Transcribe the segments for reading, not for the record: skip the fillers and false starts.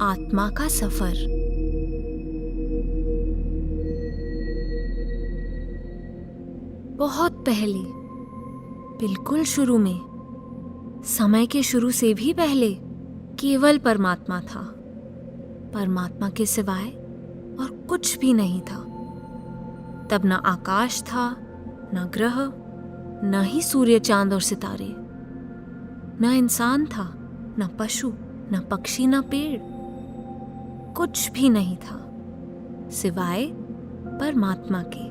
आत्मा का सफर। बहुत पहले, बिल्कुल शुरू में, समय के शुरू से भी पहले केवल परमात्मा था। परमात्मा के सिवाय और कुछ भी नहीं था। तब न आकाश था, न ग्रह, न ही सूर्य, चांद और सितारे। न इंसान था, न पशु, न पक्षी, न पेड़। कुछ भी नहीं था सिवाय परमात्मा के।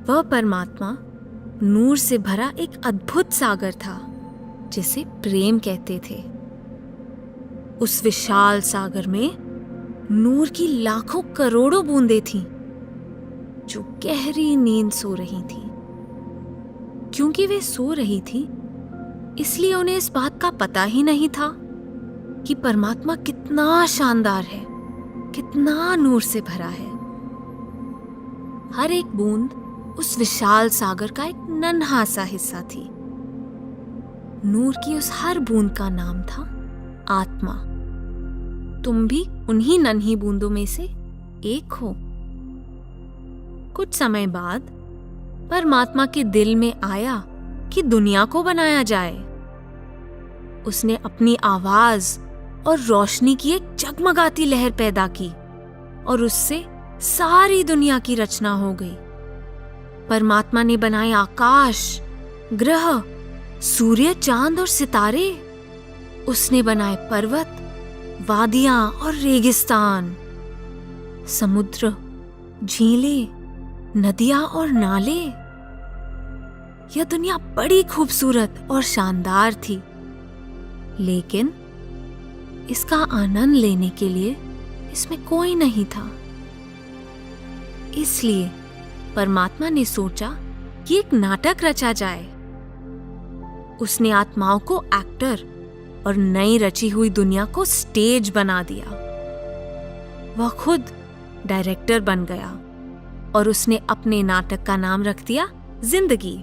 वह परमात्मा नूर से भरा एक अद्भुत सागर था जिसे प्रेम कहते थे। उस विशाल सागर में नूर की लाखों करोड़ों बूंदें थीं जो गहरी नींद सो रही थीं। क्योंकि वे सो रही थीं, इसलिए उन्हें इस बात का पता ही नहीं था कि परमात्मा कितना शानदार है, कितना नूर से भरा है। हर एक बूंद उस विशाल सागर का एक नन्हा सा हिस्सा थी। नूर की उस हर बूंद का नाम था आत्मा। तुम भी उन्हीं नन्ही बूंदों में से एक हो। कुछ समय बाद परमात्मा के दिल में आया कि दुनिया को बनाया जाए। उसने अपनी आवाज और रोशनी की एक जगमगाती लहर पैदा की और उससे सारी दुनिया की रचना हो गई। परमात्मा ने बनाए आकाश, ग्रह, सूर्य, चांद और सितारे। उसने बनाए पर्वत, वादियां और रेगिस्तान, समुद्र, झीलें, नदियां और नाले। यह दुनिया बड़ी खूबसूरत और शानदार थी, लेकिन इसका आनंद लेने के लिए इसमें कोई नहीं था। इसलिए परमात्मा ने सोचा कि एक नाटक रचा जाए। उसने आत्माओं को एक्टर और नई रची हुई दुनिया को स्टेज बना दिया। वह खुद डायरेक्टर बन गया और उसने अपने नाटक का नाम रख दिया जिंदगी।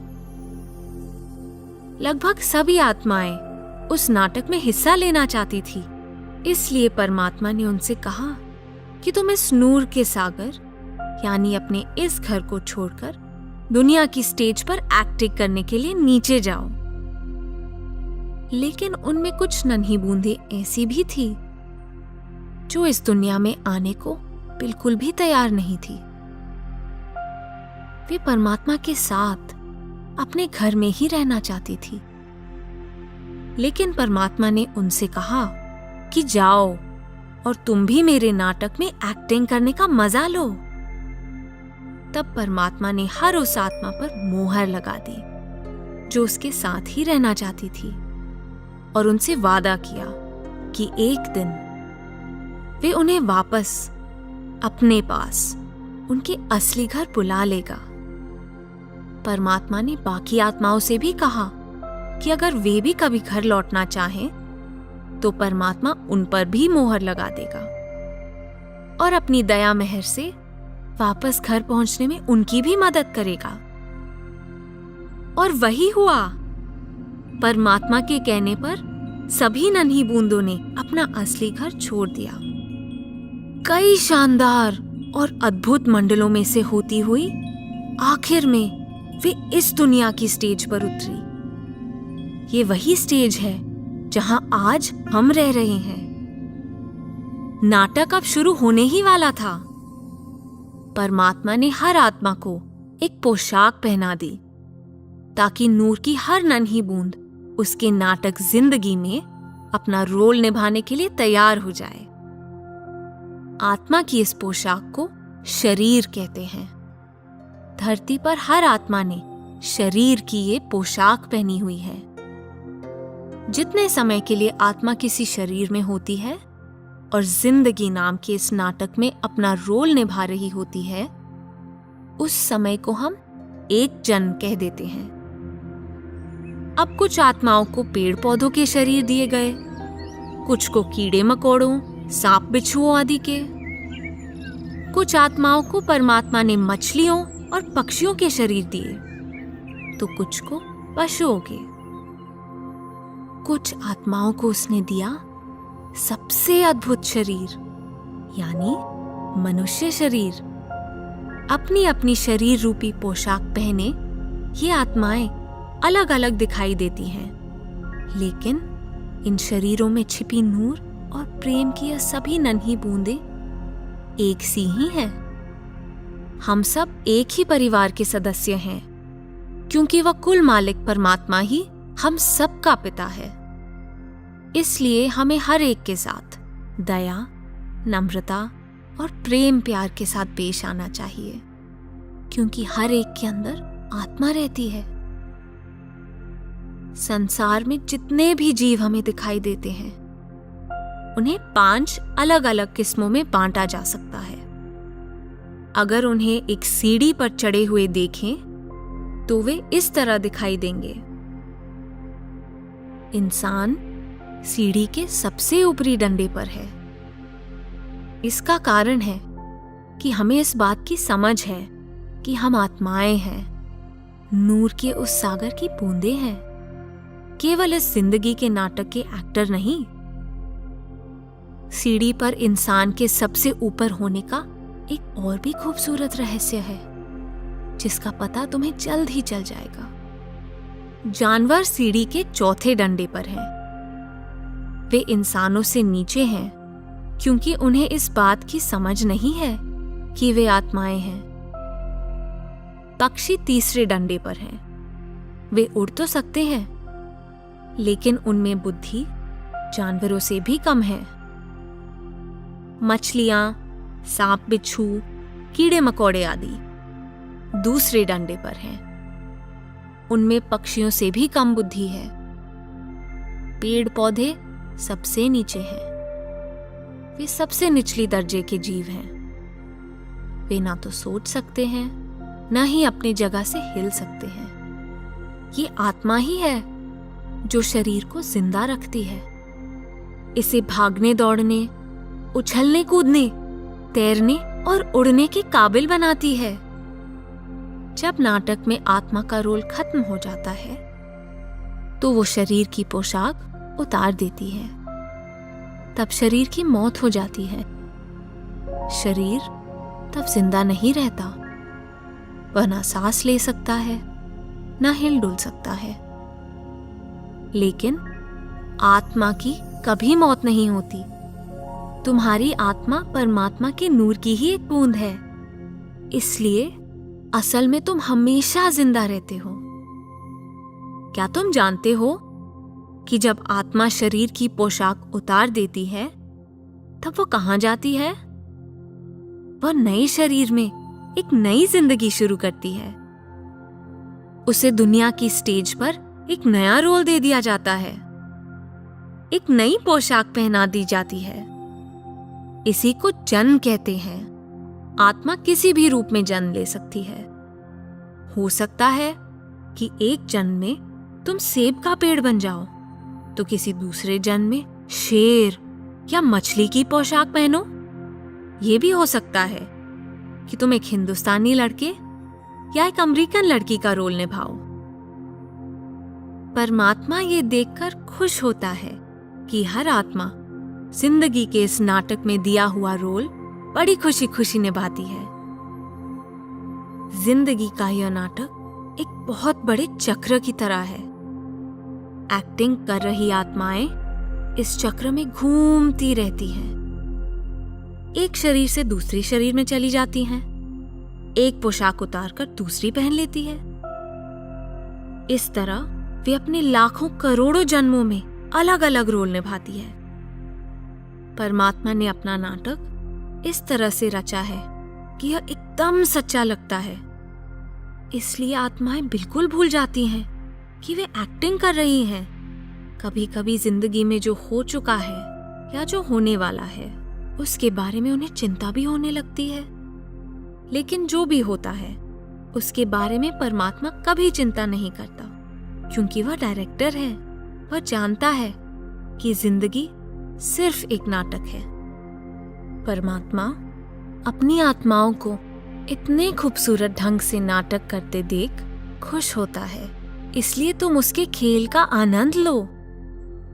लगभग सभी आत्माएं उस नाटक में हिस्सा लेना चाहती थी, इसलिए परमात्मा ने उनसे कहा कि तुम इस नूर के सागर यानी अपने इस घर को छोड़कर दुनिया की स्टेज पर एक्टिंग करने के लिए नीचे जाओ। लेकिन उनमें कुछ नन्ही बूंदें ऐसी भी थी जो इस दुनिया में आने को बिल्कुल भी तैयार नहीं थी। वे परमात्मा के साथ अपने घर में ही रहना चाहती थी। लेकिन परमात्मा ने उनसे कहा कि जाओ और तुम भी मेरे नाटक में एक्टिंग करने का मजा लो। तब परमात्मा ने हर उस आत्मा पर मोहर लगा दी जो उसके साथ ही रहना चाहती थी और उनसे वादा किया कि एक दिन वे उन्हें वापस अपने पास उनके असली घर बुला लेगा। परमात्मा ने बाकी आत्माओं से भी कहा कि अगर वे भी कभी घर लौटना चाहें तो परमात्मा उन पर भी मोहर लगा देगा और अपनी दया मेहर से वापस घर पहुंचने में उनकी भी मदद करेगा। और वही हुआ। परमात्मा के कहने पर सभी नन्ही बूंदों ने अपना असली घर छोड़ दिया। कई शानदार और अद्भुत मंडलों में से होती हुई आखिर में वे इस दुनिया की स्टेज पर उतरी। ये वही स्टेज है जहां आज हम रह रहे हैं। नाटक अब शुरू होने ही वाला था। परमात्मा ने हर आत्मा को एक पोशाक पहना दी ताकि नूर की हर नन्ही बूंद उसके नाटक जिंदगी में अपना रोल निभाने के लिए तैयार हो जाए। आत्मा की इस पोशाक को शरीर कहते हैं। धरती पर हर आत्मा ने शरीर की ये पोशाक पहनी हुई है। जितने समय के लिए आत्मा किसी शरीर में होती है और जिंदगी नाम के इस नाटक में अपना रोल निभा रही होती है, उस समय को हम एक जन्म कह देते हैं। अब कुछ आत्माओं को पेड़ पौधों के शरीर दिए गए, कुछ को कीड़े मकोड़ों, सांप बिच्छुओं आदि के। कुछ आत्माओं को परमात्मा ने मछलियों और पक्षियों के शरीर दिए, तो कुछ को पशुओं के। कुछ आत्माओं को उसने दिया सबसे अद्भुत शरीर यानी मनुष्य शरीर। अपनी अपनी शरीर रूपी पोशाक पहने ये आत्माएं अलग अलग दिखाई देती हैं, लेकिन इन शरीरों में छिपी नूर और प्रेम की यह सभी नन्ही बूंदें एक सी ही हैं। हम सब एक ही परिवार के सदस्य हैं, क्योंकि वह कुल मालिक परमात्मा ही हम सब का पिता है। इसलिए हमें हर एक के साथ दया, नम्रता और प्रेम प्यार के साथ पेश आना चाहिए, क्योंकि हर एक के अंदर आत्मा रहती है। संसार में जितने भी जीव हमें दिखाई देते हैं, उन्हें 5 अलग अलग किस्मों में बांटा जा सकता है। अगर उन्हें एक सीढ़ी पर चढ़े हुए देखें तो वे इस तरह दिखाई देंगे। इंसान सीढ़ी के सबसे ऊपरी डंडे पर है। इसका कारण है कि हमें इस बात की समझ है कि हम आत्माएं हैं, नूर के उस सागर की बूंदें हैं, केवल इस जिंदगी के नाटक के एक्टर नहीं। सीढ़ी पर इंसान के सबसे ऊपर होने का एक और भी खूबसूरत रहस्य है, जिसका पता तुम्हें जल्द ही चल जाएगा। जानवर सीढ़ी के चौथे डंडे पर हैं। वे इंसानों से नीचे हैं, क्योंकि उन्हें इस बात की समझ नहीं है कि वे आत्माएं हैं। पक्षी तीसरे डंडे पर हैं। वे उड़ तो सकते हैं, लेकिन उनमें बुद्धि जानवरों से भी कम है। मछलियां, सांप, बिच्छू, कीड़े मकोड़े आदि दूसरे डंडे पर हैं। उनमें पक्षियों से भी कम बुद्धि है। पेड़ पौधे सबसे नीचे हैं। वे सबसे निचली दर्जे के जीव हैं। वे ना तो सोच सकते हैं, ना ही अपनी जगह से हिल सकते हैं। ये आत्मा ही है जो शरीर को जिंदा रखती है, इसे भागने दौड़ने, उछलने कूदने, तैरने और उड़ने के काबिल बनाती है। जब नाटक में आत्मा का रोल खत्म हो जाता है, तो वो शरीर की पोशाक उतार देती है। तब शरीर की मौत हो जाती है। शरीर तब जिंदा नहीं रहता। वह ना सांस ले सकता है, ना हिल डुल सकता है। लेकिन आत्मा की कभी मौत नहीं होती। तुम्हारी आत्मा परमात्मा के नूर की ही एक बूंद है, इसलिए असल में तुम हमेशा जिंदा रहते हो। क्या तुम जानते हो कि जब आत्मा शरीर की पोशाक उतार देती है, तब वो कहां जाती है? वह नए शरीर में एक नई जिंदगी शुरू करती है। उसे दुनिया की स्टेज पर एक नया रोल दे दिया जाता है। एक नई पोशाक पहना दी जाती है। इसी को जन्म कहते हैं। आत्मा किसी भी रूप में जन्म ले सकती है। हो सकता है कि एक जन्म में तुम सेब का पेड़ बन जाओ, तो किसी दूसरे जन्म में शेर या मछली की पोशाक पहनो। ये भी हो सकता है कि तुम एक हिंदुस्तानी लड़के या एक अमेरिकन लड़की का रोल निभाओ। परमात्मा ये देखकर खुश होता है कि हर आत्मा जिंदगी के इस नाटक में दिया हुआ रोल बड़ी खुशी खुशी निभाती है। जिंदगी का यह नाटक एक बहुत बड़े चक्र की तरह है। एक्टिंग कर रही आत्माएं इस चक्र में घूमती रहती हैं। एक शरीर से दूसरे शरीर में चली जाती हैं। एक पोशाक उतारकर दूसरी पहन लेती है। इस तरह वे अपने लाखों करोड़ों जन्मों में अलग अलग रोल निभाती है। परमात्मा ने अपना नाटक इस तरह से रचा है कि यह एकदम सच्चा लगता है। इसलिए आत्माएं बिल्कुल भूल जाती हैं कि वे एक्टिंग कर रही हैं। कभी कभी जिंदगी में जो हो चुका है या जो होने वाला है, उसके बारे में उन्हें चिंता भी होने लगती है। लेकिन जो भी होता है, उसके बारे में परमात्मा कभी चिंता नहीं करता, क्योंकि वह डायरेक्टर है। वह जानता है कि जिंदगी सिर्फ एक नाटक है। परमात्मा अपनी आत्माओं को इतने खूबसूरत ढंग से नाटक करते देख खुश होता है। इसलिए तुम उसके खेल का आनंद लो।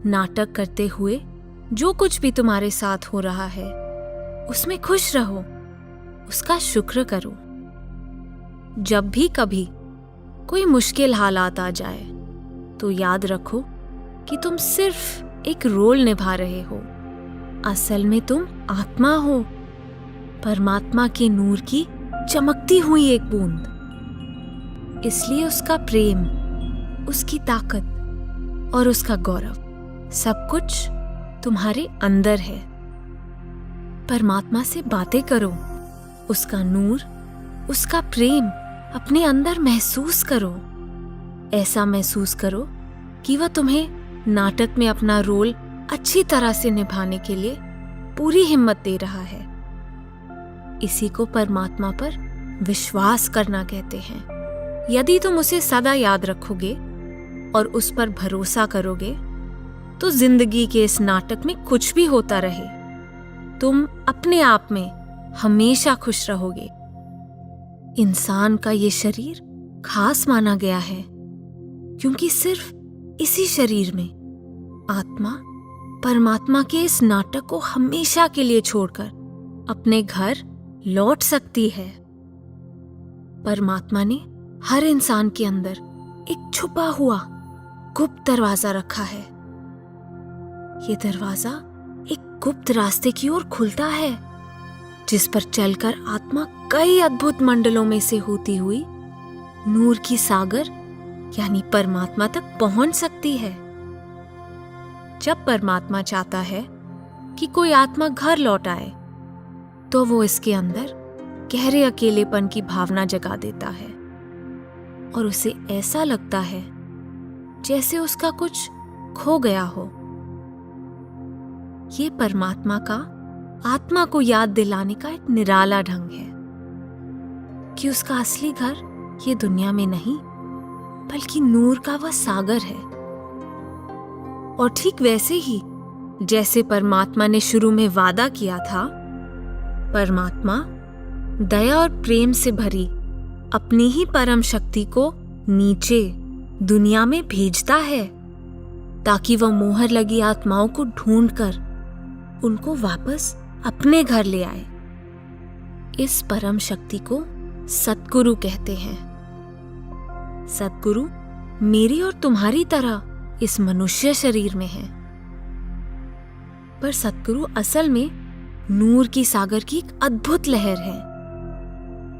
नाटक करते हुए जो कुछ भी तुम्हारे साथ हो रहा है उसमें खुश रहो, उसका शुक्र करो। जब भी कभी कोई मुश्किल हालात आ जाए तो याद रखो कि तुम सिर्फ एक रोल निभा रहे हो। असल में तुम आत्मा हो, परमात्मा के नूर की चमकती हुई एक बूंद। इसलिए उसका प्रेम, उसकी ताकत और उसका गौरव सब कुछ तुम्हारे अंदर है। परमात्मा से बातें करो, उसका नूर, उसका प्रेम अपने अंदर महसूस करो। ऐसा महसूस करो कि वह तुम्हें नाटक में अपना रोल अच्छी तरह से निभाने के लिए पूरी हिम्मत दे रहा है। इसी को परमात्मा पर विश्वास करना कहते हैं। यदि तुम उसे सदा याद रखोगे और उस पर भरोसा करोगे तो जिंदगी के इस नाटक में कुछ भी होता रहे, तुम अपने आप में हमेशा खुश रहोगे। इंसान का ये शरीर खास माना गया है क्योंकि सिर्फ इसी शरीर में आत्मा परमात्मा के इस नाटक को हमेशा के लिए छोड़कर अपने घर लौट सकती है। परमात्मा ने हर इंसान के अंदर एक छुपा हुआ गुप्त दरवाजा रखा है। ये दरवाजा एक गुप्त रास्ते की ओर खुलता है जिस पर चलकर आत्मा कई अद्भुत मंडलों में से होती हुई नूर की सागर यानी परमात्मा तक पहुंच सकती है। जब परमात्मा चाहता है कि कोई आत्मा घर लौट आए तो वो इसके अंदर गहरे अकेलेपन की भावना जगा देता है और उसे ऐसा लगता है जैसे उसका कुछ खो गया हो। ये परमात्मा का आत्मा को याद दिलाने का एक निराला ढंग है कि उसका असली घर ये दुनिया में नहीं बल्कि नूर का वह सागर है। और ठीक वैसे ही जैसे परमात्मा ने शुरू में वादा किया था, परमात्मा दया और प्रेम से भरी अपनी ही परम शक्ति को नीचे दुनिया में भेजता है ताकि वह मोहर लगी आत्माओं को ढूंढकर उनको वापस अपने घर ले आए। इस परम शक्ति को सतगुरु कहते हैं। सतगुरु मेरी और तुम्हारी तरह इस मनुष्य शरीर में है, पर सतगुरु असल में नूर की सागर की एक अद्भुत लहर है।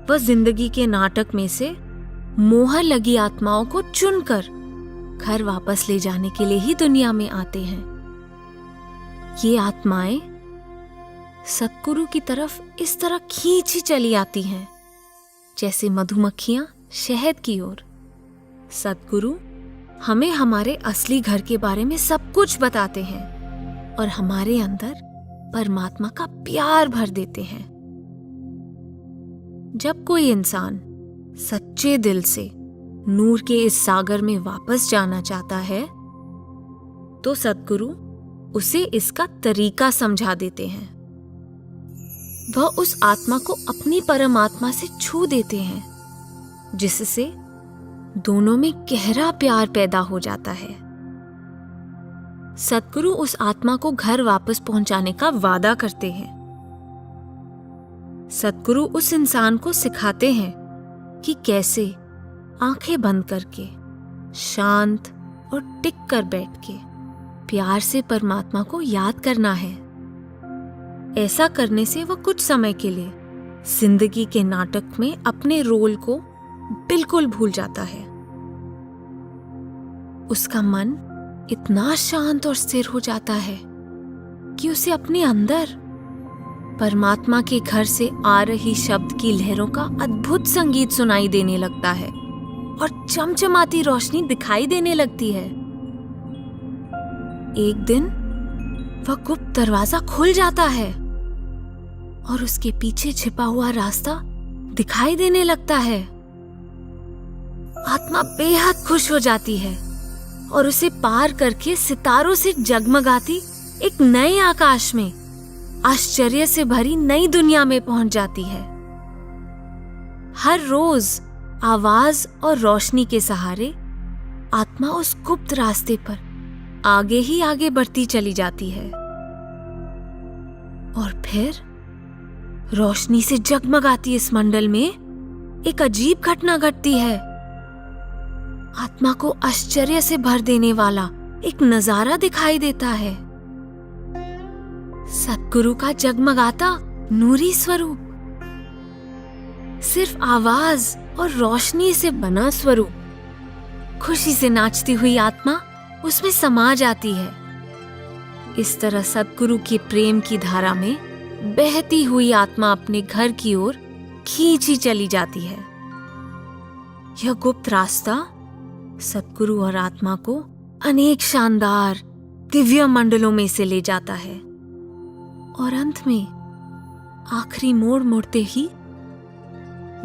वह जिंदगी के नाटक में से मोहर लगी आत्माओं को चुनकर घर वापस ले जाने के लिए ही दुनिया में आते हैं। ये आत्माएं सतगुरु की तरफ इस तरह खींची चली आती हैं जैसे मधुमक्खियां शहद की ओर। सतगुरु हमें हमारे असली घर के बारे में सब कुछ बताते हैं और हमारे अंदर परमात्मा का प्यार भर देते हैं। जब कोई इंसान सच्चे दिल से नूर के इस सागर में वापस जाना चाहता है तो सतगुरु उसे इसका तरीका समझा देते हैं। वह उस आत्मा को अपनी परमात्मा से छू देते हैं जिससे दोनों में गहरा प्यार पैदा हो जाता है। सतगुरु उस आत्मा को घर वापस पहुंचाने का वादा करते हैं। सतगुरु उस इंसान को सिखाते हैं कि कैसे आंखें बंद करके शांत और टिक कर बैठ के प्यार से परमात्मा को याद करना है। ऐसा करने से वह कुछ समय के लिए जिंदगी के नाटक में अपने रोल को बिल्कुल भूल जाता है। उसका मन इतना शांत और स्थिर हो जाता है कि उसे अपने अंदर परमात्मा के घर से आ रही शब्द की लहरों का अद्भुत संगीत सुनाई देने लगता है और चमचमाती रोशनी दिखाई देने लगती है। एक दिन वह गुप्त दरवाजा खुल जाता है और उसके पीछे छिपा हुआ रास्ता दिखाई देने लगता है। आत्मा बेहद खुश हो जाती है और उसे पार करके सितारों से जगमगाती एक नए आकाश में आश्चर्य से भरी नई दुनिया में पहुंच जाती है। हर रोज आवाज और रोशनी के सहारे आत्मा उस गुप्त रास्ते पर आगे ही आगे बढ़ती चली जाती है और फिर रोशनी से जगमगाती इस मंडल में एक अजीब घटना घटती है। आत्मा को आश्चर्य से भर देने वाला एक नजारा दिखाई देता है। सतगुरु का जगमगाता नूरी स्वरूप, सिर्फ आवाज और रोशनी से बना स्वरूप। खुशी से नाचती हुई आत्मा उसमें समा जाती है। इस तरह सतगुरु के प्रेम की धारा में बहती हुई आत्मा अपने घर की ओर खींची चली जाती है। यह गुप्त रास्ता सतगुरु और आत्मा को अनेक शानदार दिव्य मंडलों में से ले जाता है और अंत में आखिरी मोड़ मुड़ते ही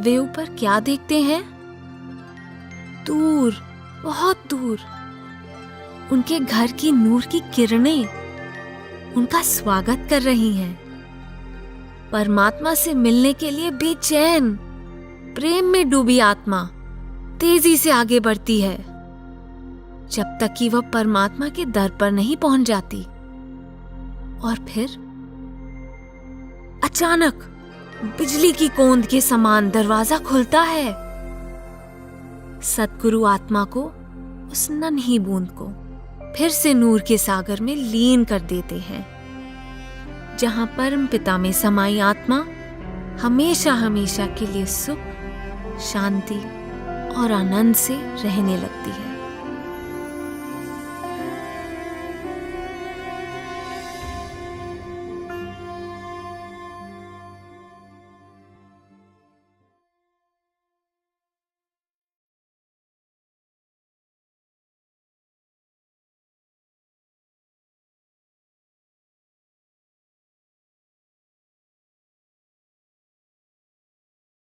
वे ऊपर क्या देखते हैं? दूर, बहुत दूर, उनके घर की नूर की किरणें उनका स्वागत कर रही हैं। परमात्मा से मिलने के लिए बेचैन, प्रेम में डूबी आत्मा तेजी से आगे बढ़ती है, जब तक कि वह परमात्मा के दर पर नहीं पहुंच जाती। और फिर अचानक बिजली की कौंध के समान दरवाजा खुलता है। सतगुरु आत्मा को, उस नन्ही बूंद को फिर से नूर के सागर में लीन कर देते हैं, जहां परम पिता में समाई आत्मा हमेशा हमेशा के लिए सुख, शांति और आनंद से रहने लगती है।